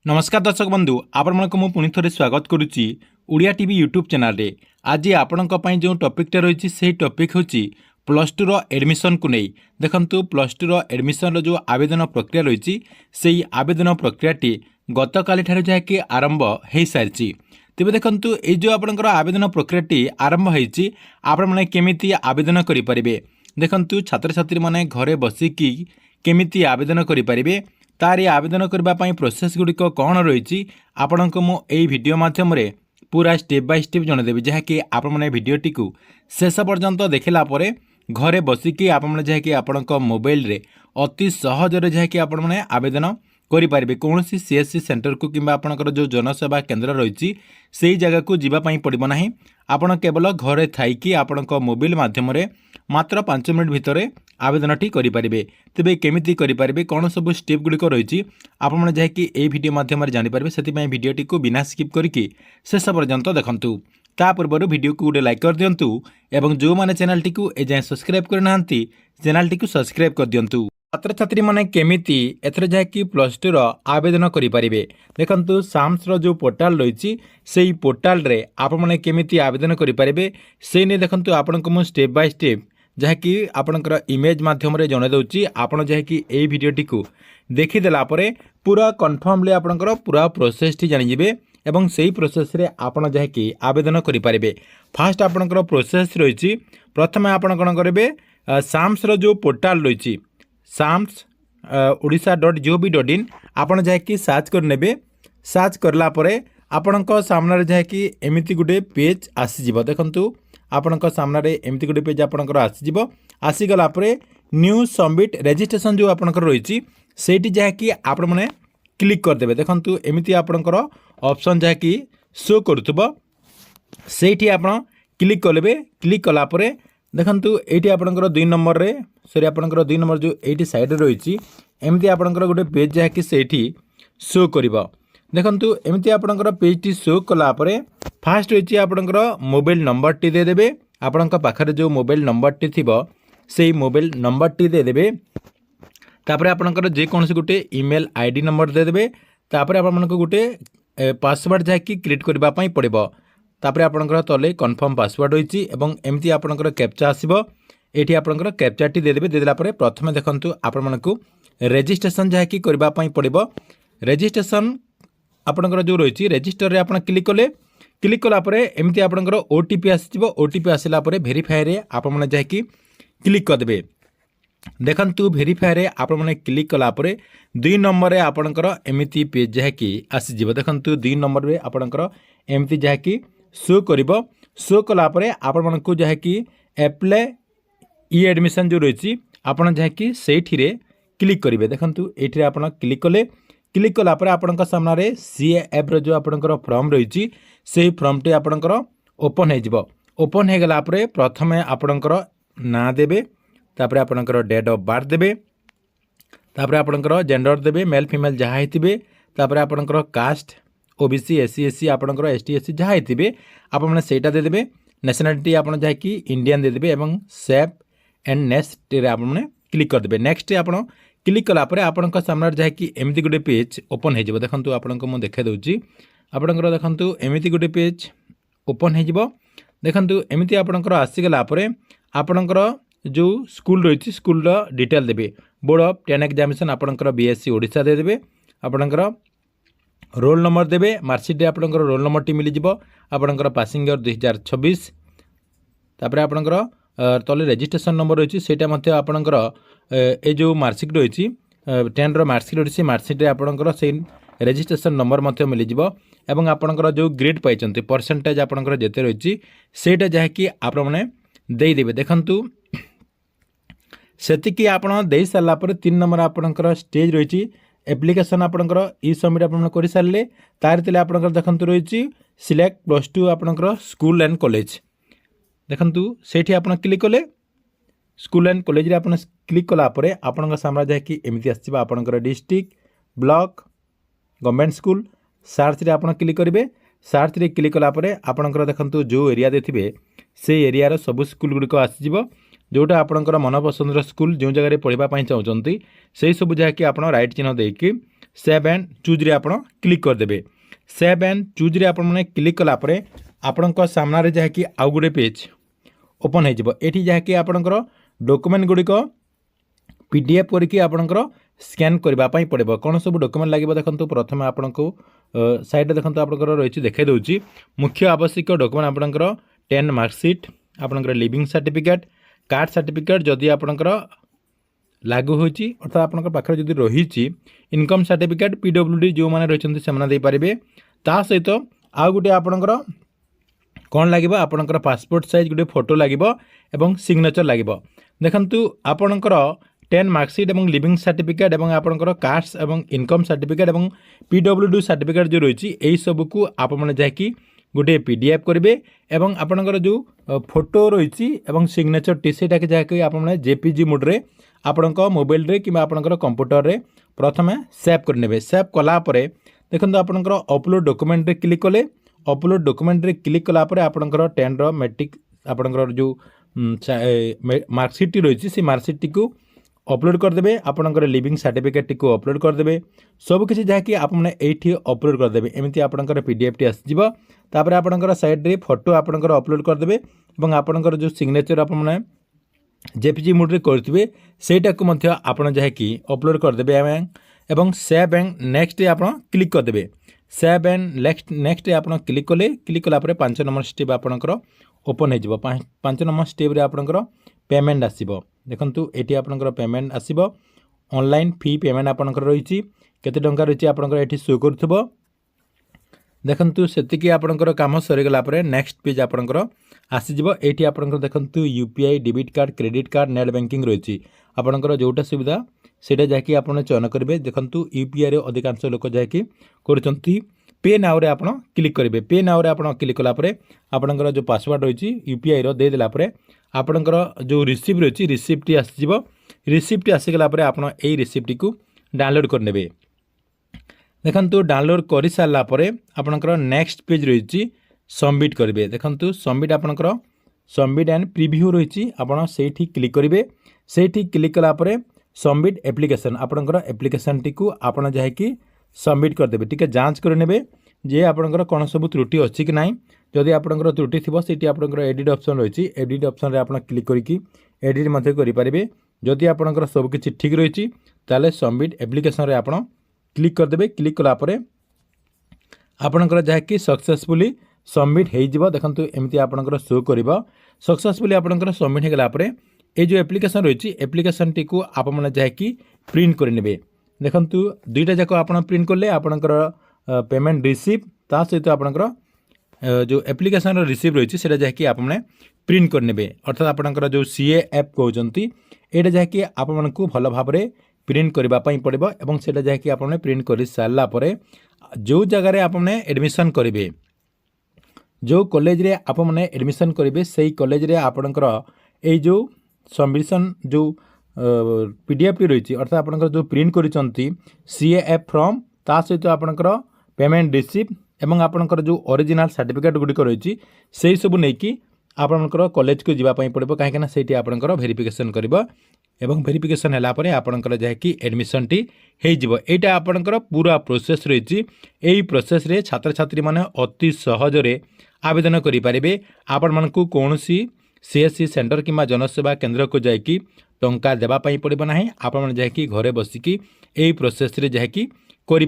नमस्कार दर्शक बंधु आपण को पुणी थे स्वागत करुच्ची उड़िया टीवी यूट्यूब चैनल रे। आज आपण जो टॉपिकटा रही से टॉपिक हूँ प्लस टू रो एडमिशन को नहीं देखंतु प्लस टू रो एडमिशन जो आवेदन प्रक्रिया रही से आवेदन प्रक्रियाटी गतकाली ठारे जहाँकि आरंभ हो सारी तेज देखंतु ये जो आपंकर आवेदन प्रक्रियाटी आरंभ होती आपण मैंने केमिति आवेदन करें देखंतु छात्र छात्री मैंने घरे बसिकी केमिति आवेदन करें तार आवेदन करने प्रोसेस गुड़िक कौन रही आपण को मुझे वीडियो मध्यम पूरा स्टेप बाय स्टेप जनईदेवी जहाँकि आपने भिडटी को शेष पर्यंत देखला घरे बसिकी आपने जहाँकि आपण मोबाइल रे अति सहजरे जहाँकि आपने आवेदन करें कौन सीएससी सेंटर को कि आपंकर जो जनसेवा केन्द्र रही से जगह को जीवाई पड़ो ना आपण केवल घरे थी आपण मोबाइल मध्यम मात्र 5 मिनट भितर आवेदनटी करें तेरे केमिति करें कौन सब स्टेप गुड़िक रही आपने जहाँकि ये वीडियो मध्यम जापर से भिडटी को बिना स्किप करके शेष पर्यंत देखूँ ता पूर्व वीडियो को गोटे लाइक कर दिंतु एवं जो मैंने चैनल टी एजाएं सब्सक्राइब करना चैनल टी सब्सक्राइब कर दिंतु। छात्र छात्री मैंने केमिति एथर जहाँकि प्लस टू आवेदन करें देखंतु साम्स जो पोर्टाल रही से पोर्टाल रे आप मैंने केमिति आवेदन करें से नहीं देखंतु आपण को स्टेप बाय स्टेप जहाँकि आपणकर इमेज मध्यम जन दूसरी आपड़ जहाँकि ये भिडटी को देखीदेला पूरा कन्फर्मली आपणकर पूरा प्रोसेस टी जानीजे एवं से ही प्रोसेस रे आपण जहाँकि आवेदन करें फास्ट आपणकर प्रोसेस रही प्रथम आपण कौन करेंगे साम्स जो पोर्टाल रही साम्स odisha.gov.in आपण जहाँकि सर्च कर सर्च करलापर आपण सामने जहाँकि एमती गोटे पेज आसीज देखु आपण सामने एमती गोटे पेज आपंकर आसीज आसीगला न्यू सबमिट रजिस्ट्रेशन जो आपंकर रही से जहाँकि आपण मैंने क्लिक करदे देखु एमती आपंकर ऑप्शन जहाँकि शो करुव से आप क्लिक कले क्लिक कलापर देखु ये आपंकर 2 नंबर रे सॉरी आपंकर 2 नंबर जो ये साइड रही एमती आपंकर गोटे पेज जहाँकि से शो कर देखु एमती आपंकर पेज टी शो कलापर फास्ट रही आपंकर मोबाइल नंबर टी देदेवे आपण पाखरे जो मोबाइल नंबर टी थी से मोबाइल नंबर टी देदेवे तापर आपंकर जेकोसी गोटे ईमेल आईडी नंबर देदेवे तापर आपण गोटे पासवर्ड जहाँकि क्रिएट करने पड़ो तापर आपंकर तले कन्फर्म पासवर्ड रही एमती आपंकर कैप्चा आसो ये आपंकर कैप्चा टी देदेवे देदेला प्रथम देखु आपण को रजिस्ट्रेशन जहाँकि करने पड़ो रजिस्ट्रेशन आपंकर जो रही रजिस्टर रे आपण क्लिक कलापर एमती आपंकर ओटीपी आसो ओटीपी आसला भेरीफाई रे आप जहाँकि क्लिक करदे देखंतु भेरीफाई रे आप क्लिक कलापर 2 नंबर रे आपंकर एमती पेज जहाँकि आसीज देखंतु 2 नंबर रे आपंकर एमती जहाँकि शो करिबो शो कलापर आपण को जहाँकि एप्लाई ई एडमिशन जो रही आपन जहाँकि से क्लिक करेंगे देखंतु ये आप क्लिक कले क्लिक कलापर आपण सामने CAF जो आपंकर फॉर्म रही से फॉर्म टी आपंकर ओपन हो ओपन हो गला प्रथम आपंकर ना देवे तापर आपंकर डेट ऑफ बर्थ देवे तापर आपंकर जेंडर देवे मेल फीमेल जहाँ होते तापर आपंकर कास्ट OBC SC SC आपंकर ST SC जहाँ होते आपने सेटा देदेवे नेशनलिटी आप जहाँकि इंडियन देदेवे एवं सेव एंड नेक्स्ट आपने क्लिक करदे नेक्स्ट आप क्लिक कलापर आपण सामने जहाँकि एमती गोटे पेज ओपन हो देखो आपन को देखा दूसरी आपंकर देखु एमती गोटे पेज ओपन हो देखु एमती आपंकर आसीगला आपंकर जो स्कूल रही स्कूल डिटेल देवे बोर्ड ऑफ 10 एग्जामिनेशन आपंकर BSc ओडिशा देदेवे आपंकर रोल नंबर देवे मार्कशीट आपंकर रोल नंबर टी मिल आपंकर पासिंग ईयर 2026 तापर आपंकर तले रजिस्ट्रेशन नंबर रही से आपंकर ए जो मार्कशीट रही 10 मार्कशीट रही मार्कशीट आपंकर से रजिस्ट्रेशन नंबर मिल एवं आपंकर जो ग्रेड पाई परसेंटेज आपंकर जिते रही सेटा जहाँकि आपने देदेवे देखंतु सेतिकी आपण दे सारा 3 नंबर आपंकर स्टेज रही एप्लिकेशन आपंकर ई सबमिट आप कर सारे तार तेल आपंकर देखंतु रही सिलेक्ट प्लस टू आपंकर स्कूल एंड कॉलेज देखंतु सेठी आपण क्लिक कले स्कूल एंड कॉलेज रे आपण क्लिक कलापर आपण सामने जहाँकि एमती आसो आपंकर district block government school search रे आपण क्लिक करेंगे सर्च रे क्लिक कलापर आपंकर देखंतु जो एरिया देथिबे से एरिया सब स्कूल गुड़िक आसीज जोटा आपंकर मनपसंदर स्कूल जो जगह पढ़ाई चाहते से सब जहाँकि आप राइट चिन्ह देकी सेव एंड चूज रे आपण क्लिक करदेबे। सेव एंड चूज रे आपण माने क्लिक कला परे आपणक सामने जहाँकि आउ गोटे पेज ओपन हो एठी जहाँकि आपणकर डॉक्यूमेंट गुड़िक पीडीएफ करके आपणकर स्कैन करने पड़े कौन सब डॉक्यूमेंट लगे देखो प्रथम आपण को साइड देखो आपंकर रही देखा दूसरी मुख्य आवश्यक डॉक्यूमेंट आपंकर 10 मार्कशीट आपंकर लिविंग सर्टिफिकेट कार्ड सर्टिफिकेट जदि आपंकर लागू होती अर्थात आपंकर पाखे जदि रही इनकम सर्टिफिकेट पीडब्ल्यूडी जो मैंने रही से पारे ता सहित आउ गोटे आपंकर कौन लगे आपंकर पासपोर्ट साइज गोटे फोटो लगे एवं सिग्नेचर लगे देखु आपंकर 10 मार्कशीट और लिविंग सर्टिफिकेट और आपंकर कास्ट और इनकम सर्टिफिकेट और पीडब्ल्यूडी सर्टिफिकेट जो रही यही सबको आप जाकि गोटे पीडीएफ करेंगे एवं आपंकर जो फोटो रही सिग्नेचर टी सेटा के जहाँकि आप जेपीजी मोड्रे आपण मोबाइल रे कि आपंकर कंप्यूटर रे प्रथम सेव करने सेव कलापर देखो आपंकर अपलोड डॉक्यूमेंट रे क्लिक कले अपलोड डॉक्यूमेंट रे क्लिक कलापर आपंकर 10 मैट्रिक आपंकर जो मार्कशीट रही से मार्कशीट टी अपलोड करदे आपंकर लिविंग सर्टिफिकेट टी अपलोड करदे सबकि जहाँकि आपने अपलोड करदे एमती आपंकर पीडीएफ टी आसो तापर आपंकर साइड रे फोटो आपंकर अपलोड करदे और आपंकर जो सिग्नेचर आपने जेपीजी मोड रे करथिबे सेटा को मध्य आपण जहाँकि अपलोड करदे एवं सेव एंड नेक्स्ट आप क्लिक करदे सेव एंड नेक्स्ट आप क्लिक कलापर 5 नंबर स्टेप आपंकर ओपन हो 5 नंबर स्टेप रे आपंकर पेमेंट आसीबो देखंतु एटी आपंकर पेमेंट आसीबो ऑनलाइन फी पेमेंट आपंकर रही केते टंका रही आपंकर एटी शो करथबो देखंतु सेतिकी आपंकर काम सरीगला परे नेक्स्ट पेज आपंकर आसीजिबो एटी आपंकर देखंतु UPI debit card credit card net banking रही आपंकर जोटा सुविधा सेटा जाकि आपन चयन करेंगे देखंतु यूपीआई रे अधिकांश लोक जाकि करचंती पे नाउ रे आपन क्लिक करेंगे पे नाउ रे आपन क्लिक कला परे आपनकर जो पासवर्ड रही यूपीआई रो दे देला परे आपनकर जो रिसीप्ट रही रिसीप्ट आसीजिबो रिसीप्ट आसीगला परे आपन एई रिसीप्ट को डाउनलोड कर नेबे देखंतु डाउनलोड कर सारा परे आपनकर नेक्स्ट पेज रही सबमिट करेंगे देखंतु सबमिट आपनकर सबमिट एंड प्रीव्यू रही आपन सेठी क्लिक करेंगे सेठी क्लिक कला परे सबमिट एप्लिकेशन आपनकर एप्लिकेशन टी को आपन जाकि सबमिट करदेबे टिके जांच करने जे आपनकर कौन सब त्रुटि अच्छी कि ना जदि आपनकर त्रुटि थी सीटी आपनकर एडिट ऑप्शन रही एडिट ऑप्शन रे आपन क्लिक करके एडिट मध्य करेंगे जदि आपनकर सब किछि ठीक रही ताले सबमिट एप्लिकेशन रे आपन क्लिक करदेबे क्लिक कलापर आपनकर जाकि सक्सेसफुली सबमिट हो देखंतु एमती आपनकर शो करिवो सक्सेसफुली आपनकर सबमिट हो गला परे ये जो एप्लिकेशन रही एप्लिकेशन टी को आप जाकि प्रिंट करेंगे देखंतु दुईटा जाक आप प्रिंट कले आपनकर पेमेंट रिसीव ता सहित आपनकर जो एप्लिकेशन रिसीव रही है जाकि आपने प्रिंट करने अर्थात आपनकर जो सीए ऐप कहते यहाँ जाकि आपको भल भाव में प्रिंट करने पड़ो और सेटा जाकि आपने प्रिंट कर सारा पर जो जगार आपने एडमिशन करेंगे जो कॉलेज रे आपने एडमिशन करेंगे से कॉलेज रे आपनकर ये जो सबमिशन जो पीडीएफ रही अर्थात आपनकर जो प्रिंट करिसंती सीए ऐप फॉर्म ता सहित आपनकर पेमेंट रिसीव एवं आपनकर जो ओरिजिनल सर्टिफिकेट गुडिक रही से सब नहीं कि आपनकर कॉलेज को जीवाई पड़ो कहीं से आपनकर वेरिफिकेशन करिवो एवं वेरिफिकेशन है लापर आपनकर जहाँकि एडमिशन टी हो यहाँ आपनकर पूरा प्रोसेस रही यही प्रोसेस रे छात्र छात्री माने अति सहज रे आवेदन करें आपण मानकु कौनसी सीएससी सेंटर किंवा जनसेवा केंद्र को जाकि टंका देवाई पड़ो ना आपण जाकि घरे बसिकी यही प्रोसेस रे जाकि करें